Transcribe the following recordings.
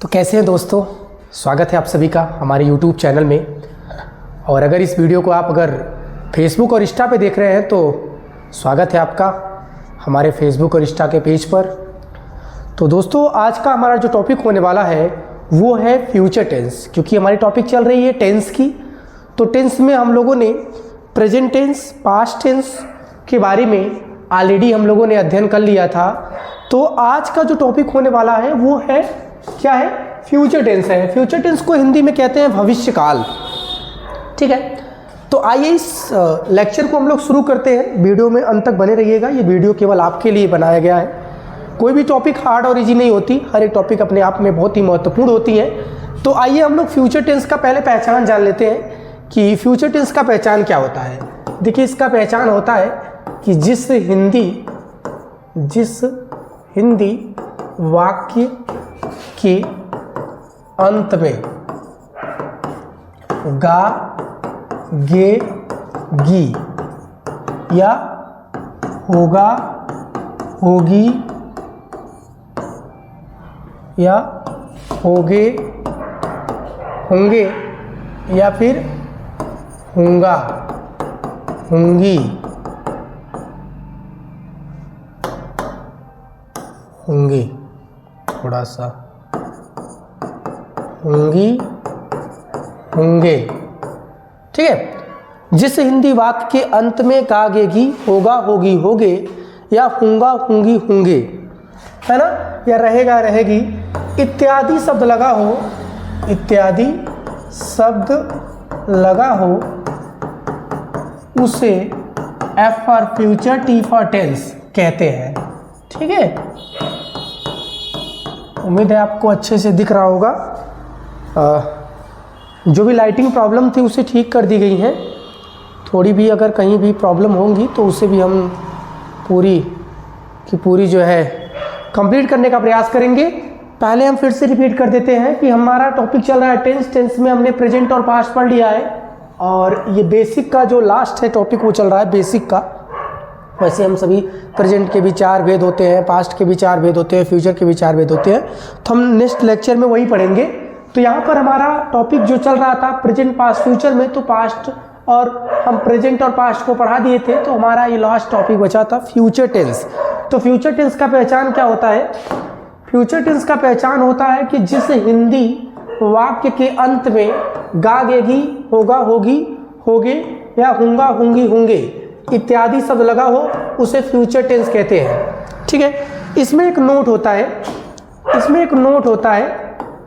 तो कैसे हैं दोस्तों, स्वागत है आप सभी का हमारे YouTube चैनल में। और अगर इस वीडियो को आप फेसबुक और इंस्टा पे देख रहे हैं तो स्वागत है आपका हमारे फेसबुक और इंस्टा के पेज पर। तो दोस्तों आज का हमारा जो टॉपिक होने वाला है वो है फ्यूचर टेंस, क्योंकि हमारी टॉपिक चल रही है टेंस की। तो टेंस में हम लोगों ने प्रेजेंट टेंस, पास्ट टेंस के बारे में ऑलरेडी हम लोगों ने अध्ययन कर लिया था। तो आज का जो टॉपिक होने वाला है वो है क्या है, फ्यूचर टेंस है। फ्यूचर टेंस को हिंदी में कहते हैं भविष्यकाल। ठीक है, तो आइए इस लेक्चर को हम लोग शुरू करते हैं। वीडियो में अंत तक बने रहिएगा, ये वीडियो केवल आपके लिए बनाया गया है। कोई भी टॉपिक हार्ड और इजी नहीं होती, हर एक टॉपिक अपने आप में बहुत ही महत्वपूर्ण होती है। तो आइए हम लोग फ्यूचर टेंस का पहले पहचान जान लेते हैं कि फ्यूचर टेंस का पहचान क्या होता है। देखिए, इसका पहचान होता है कि जिस हिंदी वाक्य के अंत में गा, गे, गी या होगा, होगी या होगे, होंगे या फिर होंगा, होंगी, होंगे, थोड़ा सा होंगी, होंगे। ठीक है, जिस हिंदी वाक्य के अंत में गा, गे, गी, होगा, होगी, होगे या होंगा, होंगी, होंगे, है ना, या रहेगा, रहेगी इत्यादि शब्द लगा हो, इत्यादि शब्द लगा हो, उसे F for future, T for tense कहते हैं। ठीक है, उम्मीद है आपको अच्छे से दिख रहा होगा। जो भी लाइटिंग प्रॉब्लम थी उसे ठीक कर दी गई है। थोड़ी भी अगर कहीं भी प्रॉब्लम होंगी तो उसे भी हम पूरी की पूरी जो है कंप्लीट करने का प्रयास करेंगे। पहले हम फिर से रिपीट कर देते हैं कि हमारा टॉपिक चल रहा है टेंस। टेंस में हमने प्रेजेंट और पास्ट पढ़ लिया है, और ये बेसिक का जो लास्ट है टॉपिक वो चल रहा है बेसिक का। वैसे हम सभी प्रेजेंट के भी 4 भेद होते हैं, पास्ट के भी 4 भेद होते हैं, फ्यूचर के भी 4 भेद होते हैं। तो हम नेक्स्ट लेक्चर में वही पढ़ेंगे। तो यहाँ पर हमारा टॉपिक जो चल रहा था प्रेजेंट, पास्ट, फ्यूचर में, तो पास्ट और हम प्रेजेंट और पास्ट को पढ़ा दिए थे। तो हमारा ये लास्ट टॉपिक बचा था फ्यूचर टेंस। तो फ्यूचर टेंस का पहचान क्या होता है? फ्यूचर टेंस का पहचान होता है कि जिस हिंदी वाक्य के अंत में गा, गेगी, होगा, होगी, होगे या होंगा, होंगी, होंगे इत्यादि शब्द लगा हो, उसे फ्यूचर टेंस कहते हैं। ठीक है, इसमें एक नोट होता है, इसमें एक नोट होता है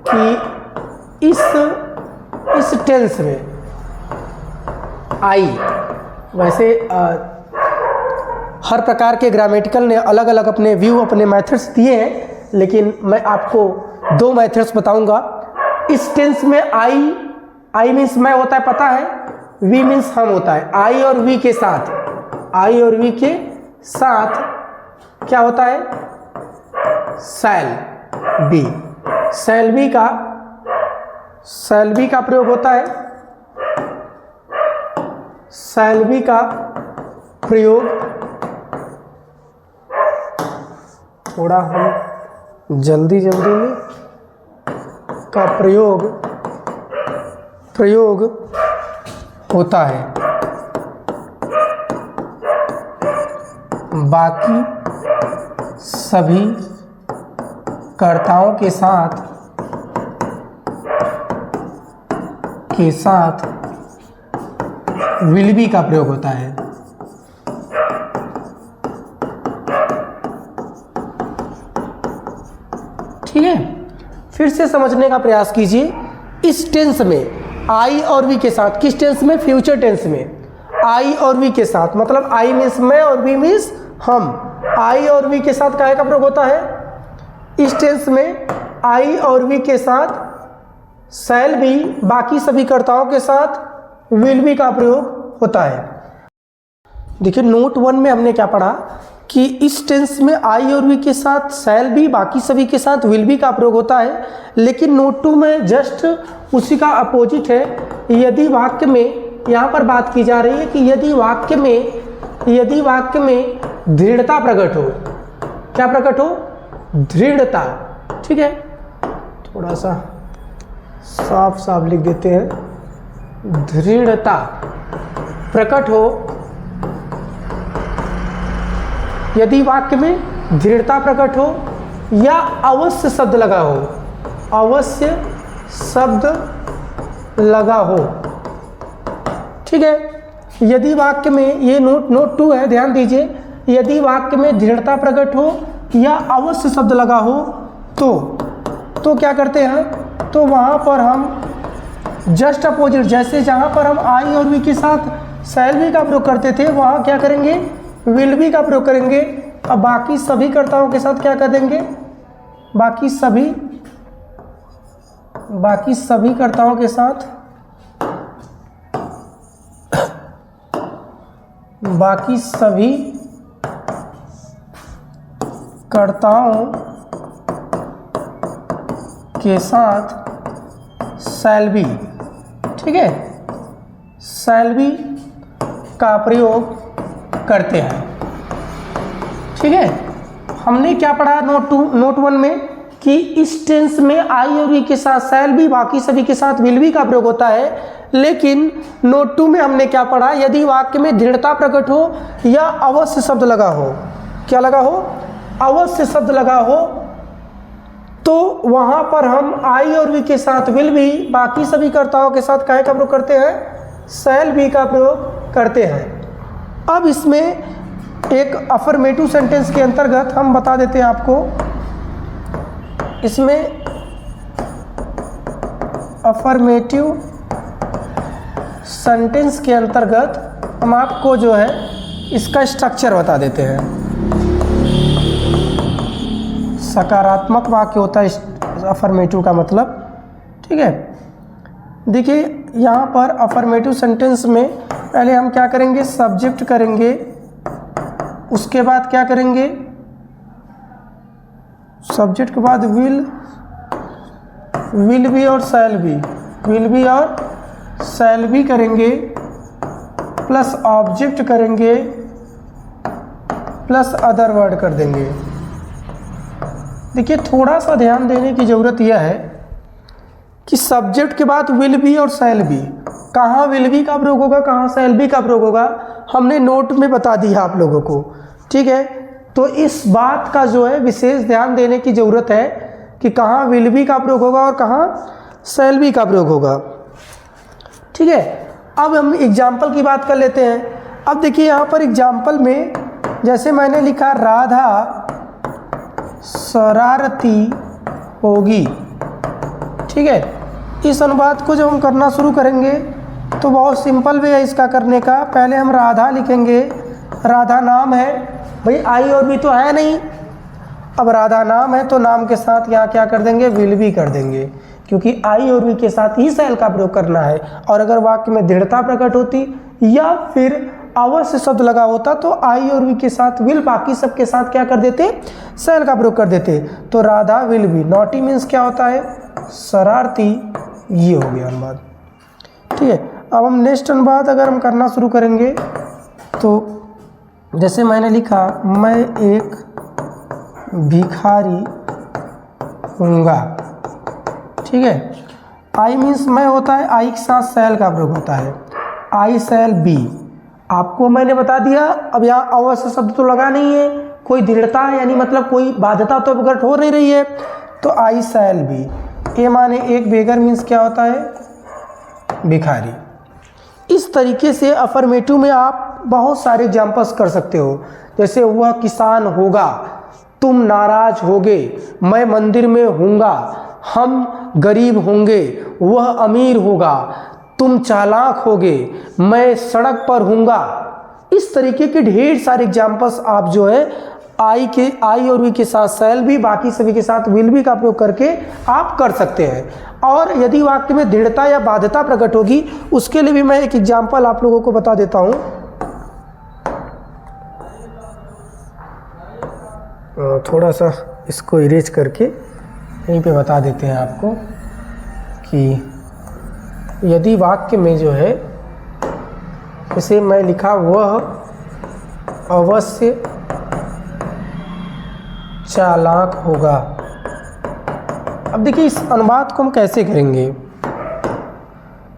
कि इस टेंस में आई, वैसे हर प्रकार के ग्रामेटिकल ने अलग अलग अपने व्यू, अपने मेथड्स दिए हैं, लेकिन मैं आपको 2 मेथड्स बताऊंगा। इस टेंस में आई मीन्स मैं होता है, पता है, वी मीन्स हम होता है। आई और वी के साथ, आई और वी के साथ क्या होता है? शैल बी, शैल बी का प्रयोग होता है। शैल बी का प्रयोग, थोड़ा हम जल्दी में का प्रयोग होता है। बाकी सभी कर्ताओं के साथ विल बी का प्रयोग होता है। ठीक है, फिर से समझने का प्रयास कीजिए। इस टेंस में आई और वी के साथ, किस टेंस में? फ्यूचर टेंस में आई और वी के साथ, मतलब आई मीन्स मैं और वी मीन्स हम। आई और वी के साथ क्या का प्रयोग होता है? इस टेंस में आई और वी के साथ शैल बी, बाकी सभी कर्ताओं के साथ विल बी का प्रयोग होता है। देखिए, नोट 1 में हमने क्या पढ़ा कि इस टेंस में आई और वी के साथ शैल बी, बाकी सभी के साथ विल बी का प्रयोग होता है। लेकिन नोट 2 में जस्ट उसी का अपोजिट है। यदि वाक्य में, यहाँ पर बात की जा रही है कि यदि वाक्य में दृढ़ता प्रकट हो, क्या प्रकट हो? दृढ़ता। ठीक है, थोड़ा सा साफ साफ लिख देते हैं, दृढ़ता प्रकट हो, यदि वाक्य में दृढ़ता प्रकट हो या अवश्य शब्द लगा हो, अवश्य शब्द लगा हो, ठीक है। यदि वाक्य में, ये नोट 2 है, ध्यान दीजिए, यदि वाक्य में दृढ़ता प्रकट हो या अवश्य शब्द लगा हो तो क्या करते हैं, तो वहाँ पर हम जस्ट अपोजिट, जैसे जहाँ पर हम आई और वी के साथ शैल बी का प्रयोग करते थे, वहाँ क्या करेंगे, विल बी का प्रयोग करेंगे। अब बाकी सभी कर्ताओं के साथ क्या कर देंगे, बाकी सभी कर्ताओं के साथ, बाकी सभी कर्ताओं के साथ शैल बी, ठीक है, शैल बी का प्रयोग करते हैं, ठीक है। हमने क्या पढ़ा नोट 1 में कि इस टेंस में आई और वी के साथ शैल बी, बाकी सभी के साथ विल बी का प्रयोग होता है। लेकिन नोट 2 में हमने क्या पढ़ा, यदि वाक्य में दृढ़ता प्रकट हो या अवश्य शब्द लगा हो, क्या लगा हो, अवश्य शब्द लगा हो, तो वहां पर हम आई और वी के साथ विल बी, बाकी सभी कर्ताओं के साथ काय का प्रयोग करते हैं, शैल बी का प्रयोग करते हैं। अब इसमें एक अफर्मेटिव सेंटेंस के अंतर्गत हम बता देते हैं आपको, इसमें अफर्मेटिव सेंटेंस के अंतर्गत हम आपको जो है इसका स्ट्रक्चर बता देते हैं। सकारात्मक वाक्य होता है अफर्मेटिव का मतलब, ठीक है। देखिए यहाँ पर अफर्मेटिव सेंटेंस में पहले हम क्या करेंगे, सब्जेक्ट करेंगे, उसके बाद क्या करेंगे, सब्जेक्ट के बाद विल बी और शैल बी, विल बी और शैल बी करेंगे, प्लस ऑब्जेक्ट करेंगे, प्लस अदर वर्ड कर देंगे। देखिए थोड़ा सा ध्यान देने की ज़रूरत यह है कि सब्जेक्ट के बाद विल बी और शैल बी, कहाँ विल बी का प्रयोग होगा, कहाँ शैल बी का प्रयोग होगा, हमने नोट में बता दिया आप लोगों को, ठीक है। तो इस बात का जो है विशेष ध्यान देने की ज़रूरत है कि कहाँ विल बी का प्रयोग होगा और कहाँ शैल बी का प्रयोग होगा, ठीक है। अब हम एग्जाम्पल की बात कर लेते हैं। अब देखिए यहाँ पर एग्जाम्पल में जैसे मैंने लिखा राधा शरारती होगी, ठीक है। इस अनुवाद को जब हम करना शुरू करेंगे तो बहुत सिंपल वे है इसका करने का। पहले हम राधा लिखेंगे, राधा नाम है, भाई आई और बी तो है नहीं, अब राधा नाम है तो नाम के साथ यहाँ क्या कर देंगे, विल बी कर देंगे, क्योंकि आई और बी के साथ ही शैल का प्रयोग करना है। और अगर वाक्य में दृढ़ता प्रकट होती या फिर अवश्य शब्द लगा होता तो आई और बी के साथ विल, बाकी सब के साथ क्या कर देते, शैल का प्रयोग कर देते। तो Radha will be, naughty means क्या होता है, शरारती, ये हो गया अनुवाद, ठीक है। अब हम नेक्स्ट अनुवाद अगर हम करना शुरू करेंगे तो जैसे मैंने लिखा, मैं एक भिखारी हूँगा, ठीक है। आई मीन्स मैं होता है, आई के साथ शैल का प्रयोग होता है, आई शैल बी, आपको मैंने बता दिया। अब यहाँ अवश्य शब्द तो लगा नहीं है, कोई दृढ़ता यानी मतलब कोई बाध्यता तो प्रकट हो नहीं रही है, तो आई शैल बी, ये माने एक बेगर मीन्स क्या होता है, भिखारी। इस तरीके से अफर्मेटिव में आप बहुत सारे एग्जाम्पल्स कर सकते हो, जैसे वह किसान होगा, तुम नाराज होगे, मैं मंदिर में हूँगा, हम गरीब होंगे, वह अमीर होगा, तुम चालाक होगे, मैं सड़क पर हूँगा। इस तरीके के ढेर सारे एग्जाम्पल्स आप जो है आई और वी के साथ शैल बी, बाकी सभी के साथ विल बी का प्रयोग करके आप कर सकते हैं। और यदि वाक्य में दृढ़ता या बाध्यता प्रकट होगी, उसके लिए भी मैं एक एग्जाम्पल आप लोगों को बता देता हूँ। थोड़ा सा इसको इरेज करके यहीं पे बता देते हैं आपको कि यदि वाक्य में जो है, जैसे मैं लिखा, वह अवश्य चालाक होगा, अब देखिए इस अनुवाद को हम कैसे करेंगे।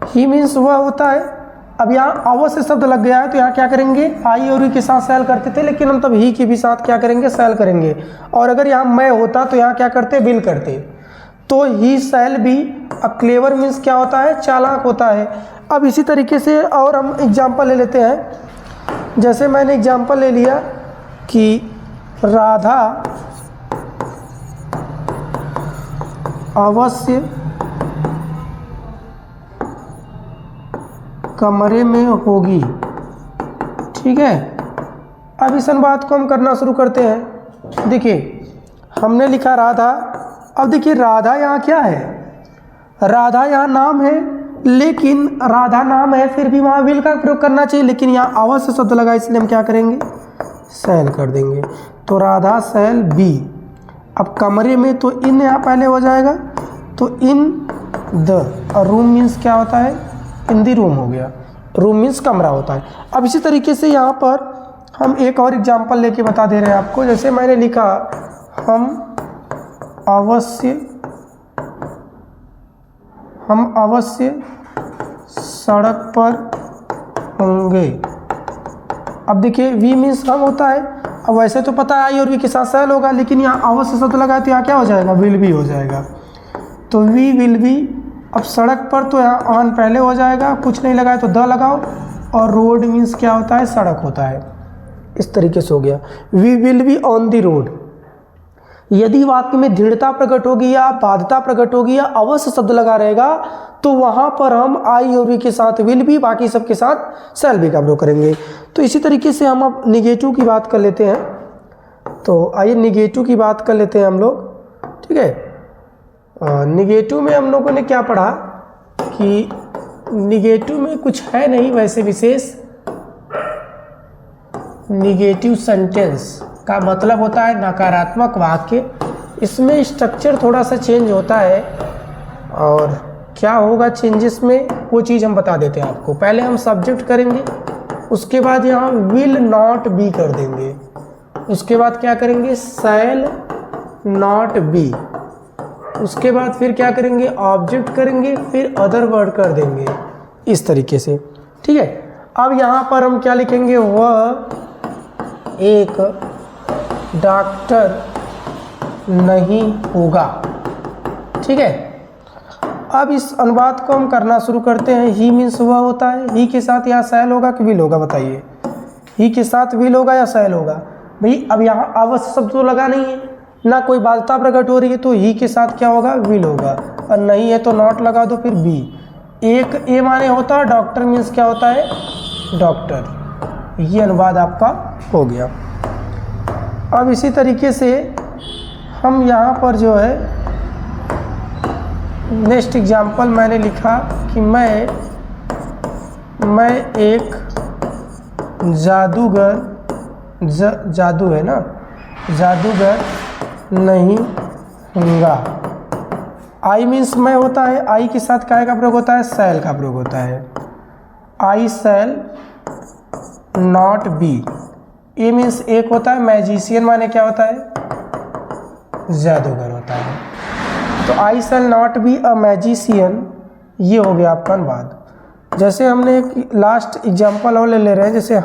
ही मीन्स वह होता है, अब यहाँ अवश्य शब्द लग गया है तो यहाँ क्या करेंगे, आई और ही के साथ सेल करते थे, लेकिन हम तब ही के भी साथ क्या करेंगे, सेल करेंगे। और अगर यहाँ मैं होता तो यहाँ क्या करते, विल करते। तो ही सेल भी। अब क्लेवर मीन्स क्या होता है, चालाक होता है। अब इसी तरीके से और हम एग्जाम्पल ले लेते हैं। जैसे मैंने एग्जाम्पल ले लिया कि राधा अवश्य कमरे में होगी, ठीक है। अब इस अनुवाद को हम करना शुरू करते हैं। देखिए हमने लिखा राधा। अब देखिए राधा यहाँ क्या है, राधा यहाँ नाम है, लेकिन राधा नाम है फिर भी वहाँ विल का प्रयोग करना चाहिए, लेकिन यहाँ अवश्य शब्द लगा इसलिए हम क्या करेंगे, सेल कर देंगे। तो राधा सेल बी। अब कमरे में तो इन यहाँ पहले हो जाएगा, तो इन द, और रूम मीन्स क्या होता है, इन दी रूम हो गया। रूम मीन्स कमरा होता है। अब इसी तरीके से यहाँ पर हम एक और एग्जाम्पल लेके बता दे रहे हैं आपको। जैसे मैंने लिखा हम अवश्य सड़क पर होंगे। अब देखिए वी मीन्स हम होता है। अब वैसे तो पता है आई और वी के साथ सेल होगा, लेकिन यहाँ अवश्य शब्द लगा तो यहाँ क्या हो जाएगा, विल भी हो जाएगा। तो वी विल बी। अब सड़क पर तो यहाँ ऑन पहले हो जाएगा, कुछ नहीं लगाए तो द लगाओ, और रोड मीन्स क्या होता है, सड़क होता है। इस तरीके से हो गया, we will be on the road. यदि वाक्य में दृढ़ता प्रकट होगी या बाध्यता प्रकट होगी या अवश्य शब्द लगा रहेगा तो वहाँ पर हम आई और वी के साथ विल बी, बाकी सब के साथ सेल बी का प्रयोग करेंगे। तो इसी तरीके से हम अब निगेटिव की बात कर लेते हैं। तो आइए निगेटिव की बात कर लेते हैं हम लोग, ठीक है। निगेटिव में हम लोगों ने क्या पढ़ा कि निगेटिव में कुछ है नहीं वैसे विशेष। निगेटिव सेंटेंस का मतलब होता है नकारात्मक वाक्य। इसमें स्ट्रक्चर थोड़ा सा चेंज होता है, और क्या होगा चेंजेस में वो चीज़ हम बता देते हैं आपको। पहले हम सब्जेक्ट करेंगे, उसके बाद यहाँ विल नॉट बी कर देंगे, उसके बाद क्या करेंगे, शैल नॉट बी, उसके बाद फिर क्या करेंगे, ऑब्जेक्ट करेंगे, फिर अदर वर्ड कर देंगे, इस तरीके से, ठीक है। अब यहाँ पर हम क्या लिखेंगे, वह एक डॉक्टर नहीं होगा, ठीक है। अब इस अनुवाद को हम करना शुरू करते हैं। ही मीन्स वह होता है, ही के साथ यहाँ सेल होगा कि विल होगा, बताइए। ही के साथ विल होगा या सेल होगा, भाई। अब यहाँ अवश्य शब्द तो लगा नहीं है, ना कोई बाध्यता प्रकट हो रही है, तो ही के साथ क्या होगा, विल होगा, और नहीं है तो नॉट लगा दो, फिर बी। एक ए माने होता है डॉक्टर मीन्स क्या होता है, डॉक्टर। ये अनुवाद आपका हो गया। अब इसी तरीके से हम यहाँ पर जो है नेक्स्ट एग्जाम्पल मैंने लिखा कि मैं एक जादूगर, जादू है ना, जादूगर नहीं हूँगा। आई मीन्स मैं होता है, आई के साथ काय का प्रयोग होता है, सेल का प्रयोग होता है। I shall not be. A means एक होता है, मैजिशियन माने क्या होता है, जादूगर होता है। तो I shall not be a magician, ये हो गया आपका अनुवाद। जैसे हमने एक लास्ट एग्जाम्पल और ले रहे हैं, जैसे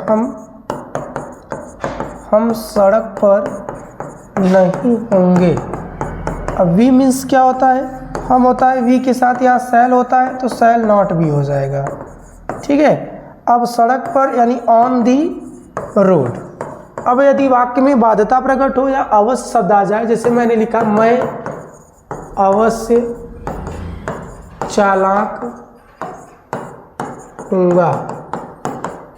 हम सड़क पर नहीं होंगे। अब वी मीन्स क्या होता है, हम होता है, वी के साथ यहाँ सेल होता है, तो सेल नॉट बी हो जाएगा, ठीक है। अब सड़क पर यानी ऑन दी रोड। अब यदि वाक्य में बाध्यता प्रकट हो या अवश्य शब्द आ जाए, जैसे मैंने लिखा मैं अवश्य चालाक हूँगा।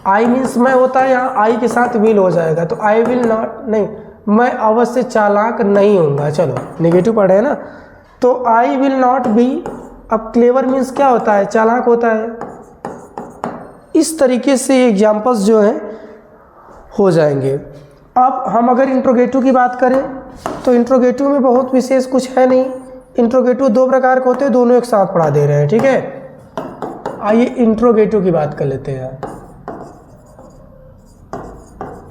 आई मीन्स मैं होता है, यहाँ आई के साथ विल हो जाएगा, तो आई विल नॉट, नहीं, मैं अवश्य चालाक नहीं होऊंगा। चलो नेगेटिव पढ़े है ना, तो आई विल नॉट बी। अब क्लेवर मीन्स क्या होता है, चालाक होता है। इस तरीके से एग्जाम्पल्स जो हैं हो जाएंगे। अब हम अगर इंट्रोगेटिव की बात करें तो इंट्रोगेटिव में बहुत विशेष कुछ है नहीं। इंट्रोगेटिव दो प्रकार के होते हैं, दोनों एक साथ पढ़ा दे रहे हैं, ठीक है। आइए इंट्रोगेटिव की बात कर लेते हैं।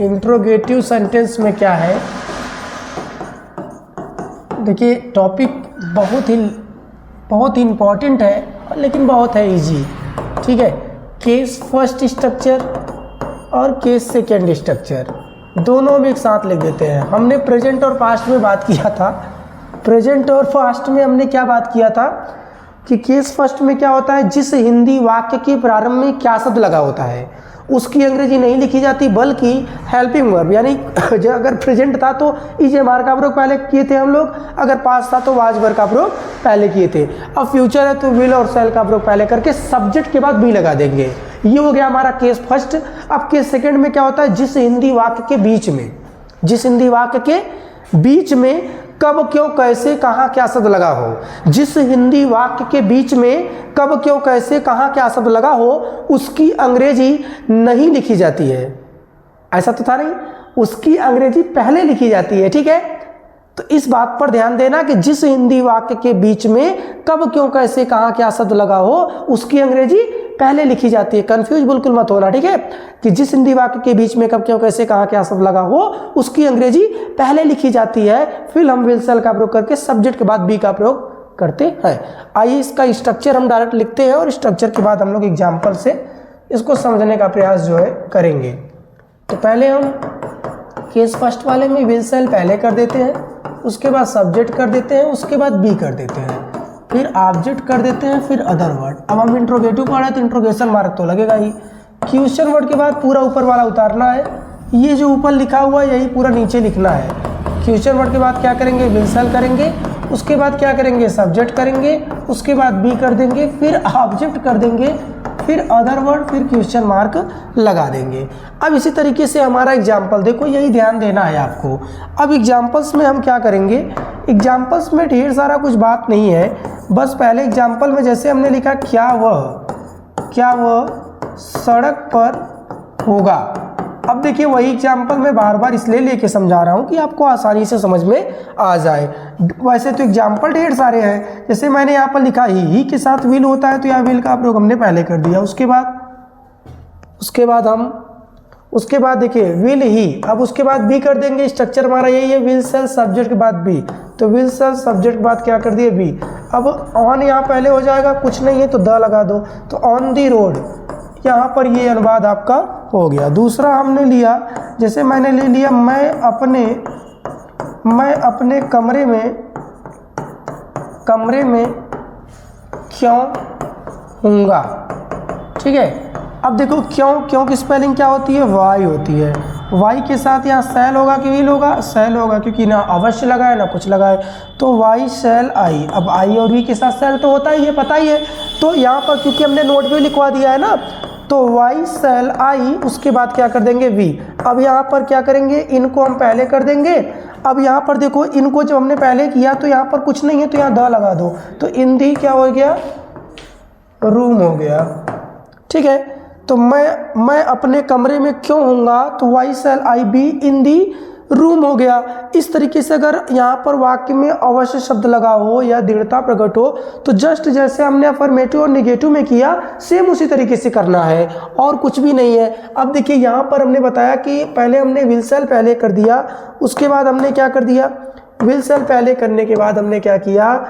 इंट्रोगेटिव सेंटेंस में क्या है, देखिए टॉपिक बहुत ही इम्पॉर्टेंट है, लेकिन बहुत है इजी। ठीक है, केस फर्स्ट स्ट्रक्चर और केस सेकेंड स्ट्रक्चर दोनों में एक साथ लिख देते हैं। हमने प्रेजेंट और पास्ट में बात किया था। प्रेजेंट और पास्ट में हमने क्या बात किया था कि केस फर्स्ट में क्या होता है, जिस हिंदी वाक्य के प्रारंभ में क्या शब्द लगा होता है उसकी अंग्रेजी नहीं लिखी जाती, बल्कि हेल्पिंग वर्ब, यानी जो अगर प्रेजेंट था तो इज एम आर का प्रयोग पहले किए थे हम लोग, अगर पास्ट था तो वाज वर का प्रयोग पहले किए थे। अब फ्यूचर है तो विल और शैल का प्रयोग पहले करके सब्जेक्ट के बाद भी लगा देंगे। ये हो गया हमारा केस फर्स्ट। अब केस सेकेंड में क्या होता है, जिस हिंदी वाक्य के बीच में, जिस हिंदी वाक्य के बीच में कब क्यों कैसे कहाँ क्या शब्द लगा हो, जिस हिंदी वाक्य के बीच में कब क्यों कैसे कहाँ क्या शब्द लगा हो उसकी अंग्रेजी नहीं लिखी जाती है। ऐसा तो था नहीं, उसकी अंग्रेजी पहले लिखी जाती है। ठीक है, तो इस बात पर ध्यान देना कि जिस हिंदी वाक्य के बीच में कब क्यों कैसे कहाँ क्या शब्द लगा हो उसकी अंग्रेजी पहले लिखी जाती है। कंफ्यूज बिल्कुल मत होना। ठीक है, कि जिस हिंदी वाक्य के बीच में कब क्यों कैसे कहाँ क्या शब्द लगा हो उसकी अंग्रेजी पहले लिखी जाती है, फिर हम विल शैल का प्रयोग करके सब्जेक्ट के बाद बी का प्रयोग करते हैं। आइए इसका स्ट्रक्चर हम डायरेक्ट लिखते हैं और स्ट्रक्चर के बाद हम लोग एग्जाम्पल से इसको समझने का प्रयास जो है करेंगे। तो पहले हम केस फर्स्ट वाले में विल शैल पहले कर देते हैं, उसके बाद सब्जेक्ट कर देते हैं, उसके बाद बी कर देते हैं, फिर ऑब्जेक्ट कर देते हैं, फिर अदर वर्ड। अब हम इंट्रोगेटिव पढ़ रहे हैं तो इंट्रोगेशन मार्क तो लगेगा ही। क्वेश्चन वर्ड के बाद पूरा ऊपर वाला उतारना है, ये जो ऊपर लिखा हुआ है यही पूरा नीचे लिखना है। क्वेश्चन वर्ड के बाद क्या करेंगे, विल शैल करेंगे, उसके बाद क्या करेंगे, सब्जेक्ट करेंगे, उसके बाद बी कर देंगे, फिर ऑब्जेक्ट कर देंगे, फिर अदर वर्ड, फिर क्वेश्चन मार्क लगा देंगे। अब इसी तरीके से हमारा एग्जाम्पल देखो, यही ध्यान देना है आपको। अब एग्जाम्पल्स में हम क्या करेंगे, एग्जाम्पल्स में ढेर सारा कुछ बात नहीं है, बस पहले एग्जाम्पल में जैसे हमने लिखा क्या वह सड़क पर होगा। अब देखिए वही एग्जाम्पल मैं बार बार इसलिए लेके समझा रहा हूँ कि आपको आसानी से समझ में आ जाए। वैसे तो एग्जाम्पल ढेर सारे हैं, जैसे मैंने यहाँ पर लिखा ही के साथ विल होता है तो यहाँ विल का प्रयोग हमने पहले कर दिया। उसके बाद देखिए विल ही, अब उसके बाद बी कर देंगे। स्ट्रक्चर हमारा यही है, विल शैल सब्जेक्ट के बाद बी, तो विल शैल सब्जेक्ट के बाद क्या कर दिए, बी। अब ऑन यहाँ पहले हो जाएगा, कुछ नहीं है तो द लगा दो, तो ऑन दी रोड, यहाँ पर ये अनुवाद आपका हो गया। दूसरा हमने लिया, जैसे मैंने ले लिया मैं अपने कमरे में क्यों हूँगा। ठीक है, अब देखो क्यों की स्पेलिंग क्या होती है, वाई होती है। वाई के साथ यहाँ शैल होगा कि विल होगा, शैल होगा, क्योंकि ना अवश्य लगा है ना कुछ लगा है, तो वाई शैल आई। अब आई और वी के साथ शैल तो होता ही है, पता ही है। तो यहाँ पर क्योंकि हमने नोट भी लिखवा दिया है ना, तो वाई शैल आई, उसके बाद क्या कर देंगे, वी। अब यहाँ पर क्या करेंगे, इनको हम पहले कर देंगे। अब यहाँ पर देखो, इनको जब हमने पहले किया तो यहाँ पर कुछ नहीं है तो यहाँ द लगा दो, तो इन दी क्या हो गया, रूम हो गया। ठीक है, तो मैं अपने कमरे में क्यों हूँगा, तो why shall I be in the room हो गया। इस तरीके से अगर यहाँ पर वाक्य में अवश्य शब्द लगा हो या दृढ़ता प्रकट हो तो जस्ट जैसे हमने अफर्मेटिव और नेगेटिव में किया सेम उसी तरीके से करना है, और कुछ भी नहीं है। अब देखिए यहाँ पर हमने बताया कि पहले हमने विल शैल पहले कर दिया, उसके बाद हमने क्या कर दिया, विल शैल पहले करने के बाद हमने क्या किया,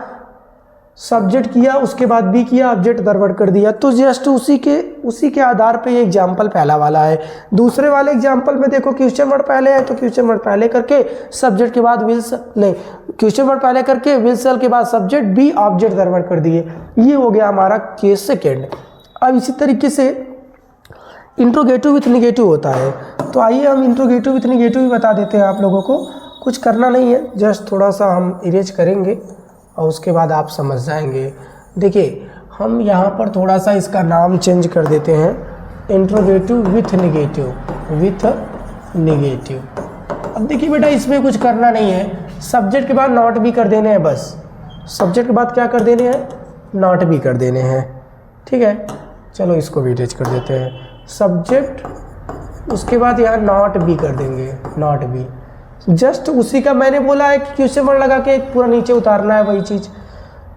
सब्जेक्ट किया, उसके बाद भी किया, ऑब्जेक्ट दरवर्ड कर दिया। तो जस्ट उसी के आधार पे ये एग्जाम्पल पहला वाला है। दूसरे वाले एग्जाम्पल में देखो क्वेश्चन वर्ड पहले है तो क्वेश्चन वर्ड पहले करके सब्जेक्ट के बाद क्वेश्चन वर्ड पहले करके विल शैल के बाद सब्जेक्ट बी ऑब्जेक्ट दरवर्ड कर दिए। ये हो गया हमारा केस सेकेंड। अब इसी तरीके से इंट्रोगेटिव विथ निगेटिव होता है, तो आइए हम इंट्रोगेटिव विथ निगेटिव भी बता देते हैं आप लोगों को। कुछ करना नहीं है, जस्ट थोड़ा सा हम इरेज करेंगे और उसके बाद आप समझ जाएंगे। देखिए हम यहाँ पर थोड़ा सा इसका नाम चेंज कर देते हैं, इंट्रोगेटिव विथ निगेटिव। अब देखिए बेटा इसमें कुछ करना नहीं है, सब्जेक्ट के बाद नॉट भी कर देने हैं, बस सब्जेक्ट के बाद क्या कर देने हैं, नॉट भी कर देने हैं। ठीक है, चलो इसको भी इरेज कर देते हैं, सब्जेक्ट उसके बाद यहाँ नॉट भी कर देंगे, नॉट भी। जस्ट उसी का मैंने बोला है कि क्वेश्चन वर्ड लगा के पूरा नीचे उतारना है वही चीज़,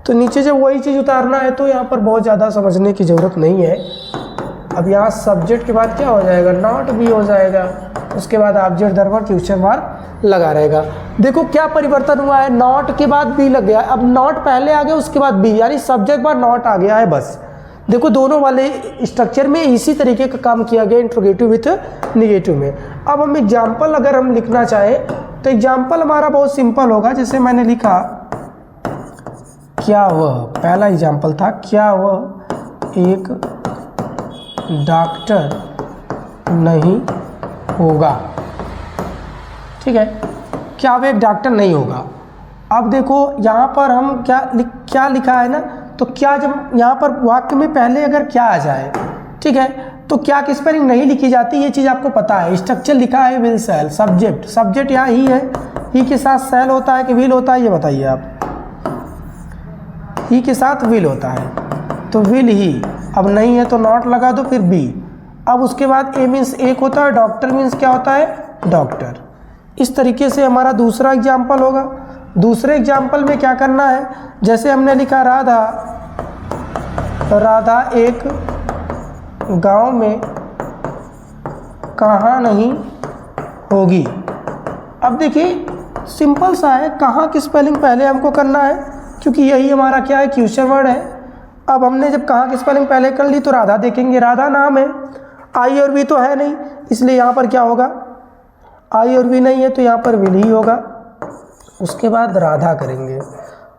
तो नीचे जब वही चीज़ उतारना है तो यहाँ पर बहुत ज़्यादा समझने की ज़रूरत नहीं है। अब यहाँ सब्जेक्ट के बाद क्या हो जाएगा, नॉट भी हो जाएगा, उसके बाद ऑब्जेक्ट दरवर्ड क्वेश्चन मार्क लगा रहेगा। देखो क्या परिवर्तन हुआ है, नॉट के बाद बी लग गया, अब नॉट पहले आ गया उसके बाद बी, यानी सब्जेक्ट बाद नॉट आ गया है बस। देखो दोनों वाले स्ट्रक्चर में इसी तरीके का काम किया गया इंट्रोगेटिव विथ निगेटिव में। अब हम एग्जाम्पल अगर हम लिखना चाहें तो एग्जाम्पल हमारा बहुत सिंपल होगा। जैसे मैंने लिखा क्या वह, पहला एग्जाम्पल था, क्या वह एक डॉक्टर नहीं होगा। ठीक है, क्या वह एक डॉक्टर नहीं होगा। अब देखो यहाँ पर हम क्या लिखा है ना, तो क्या जब यहाँ पर वाक्य में पहले अगर क्या आ जाए, ठीक है, तो क्या की स्पेलिंग नहीं लिखी जाती, ये चीज़ आपको पता है। स्ट्रक्चर लिखा है विल सेल, सब्जेक्ट यहाँ ही है, ही के साथ सेल होता है कि विल होता है, ये बताइए आप। ही के साथ विल होता है तो विल ही, अब नहीं है तो नॉट लगा दो, फिर बी। अब उसके बाद ए मीन्स एक होता है, डॉक्टर मीन्स क्या होता है, डॉक्टर। इस तरीके से हमारा दूसरा एग्जाम्पल होगा। दूसरे एग्जाम्पल में क्या करना है, जैसे हमने लिखा राधा एक गांव में कहाँ नहीं होगी। अब देखिए सिंपल सा है, कहाँ की स्पेलिंग पहले हमको करना है क्योंकि यही हमारा क्या है, क्वेश्चन वर्ड है। अब हमने जब कहाँ की स्पेलिंग पहले कर ली तो राधा देखेंगे, राधा नाम है, आई और वी तो है नहीं, इसलिए यहाँ पर क्या होगा, आई और वी नहीं है तो यहाँ पर विल ही होगा। उसके बाद राधा करेंगे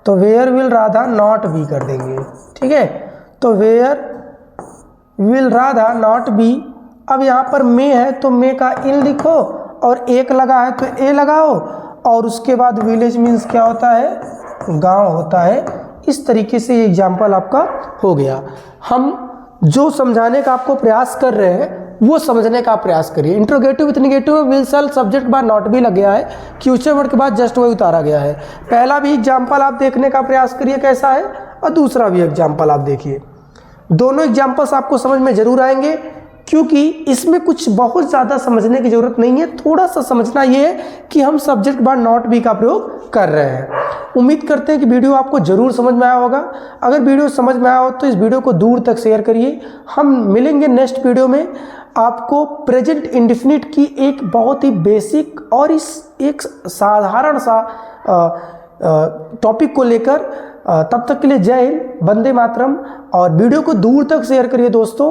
तो where will Radha not be कर देंगे। ठीक है, तो where will Radha not be. अब यहाँ पर मे है तो मे का इन लिखो और एक लगा है तो ए लगाओ, और उसके बाद विलेज मीन्स क्या होता है, गांव होता है। इस तरीके से ये एग्जाम्पल आपका हो गया। हम जो समझाने का आपको प्रयास कर रहे हैं वो समझने का प्रयास करिए। इंट्रोगेटिव विथ निगेटिव में विल सेल सब्जेक्ट के बाद नॉट भी लग गया है, क्वेश्चन वर्ड के बाद जस्ट वही उतारा गया है। पहला भी एग्जाम्पल आप देखने का प्रयास करिए कैसा है, और दूसरा भी एग्जाम्पल आप देखिए। दोनों एग्जाम्पल्स आपको समझ में जरूर आएंगे क्योंकि इसमें कुछ बहुत ज़्यादा समझने की ज़रूरत नहीं है। थोड़ा सा समझना ये है कि हम सब्जेक्ट के बाद नॉट बी का प्रयोग कर रहे हैं। उम्मीद करते हैं कि वीडियो आपको ज़रूर समझ में आया होगा। अगर वीडियो समझ में आया हो तो इस वीडियो को दूर तक शेयर करिए। हम मिलेंगे नेक्स्ट वीडियो में आपको प्रेजेंट इंडेफिनिट की एक बहुत ही बेसिक और इस एक साधारण सा टॉपिक को लेकर। तब तक के लिए जय हिंद, वंदे मातरम। और वीडियो को दूर तक शेयर करिए दोस्तों,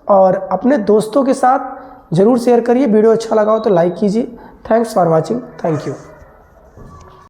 और अपने दोस्तों के साथ ज़रूर शेयर करिए। वीडियो अच्छा लगा हो तो लाइक कीजिए। Thanks for watching, thank you.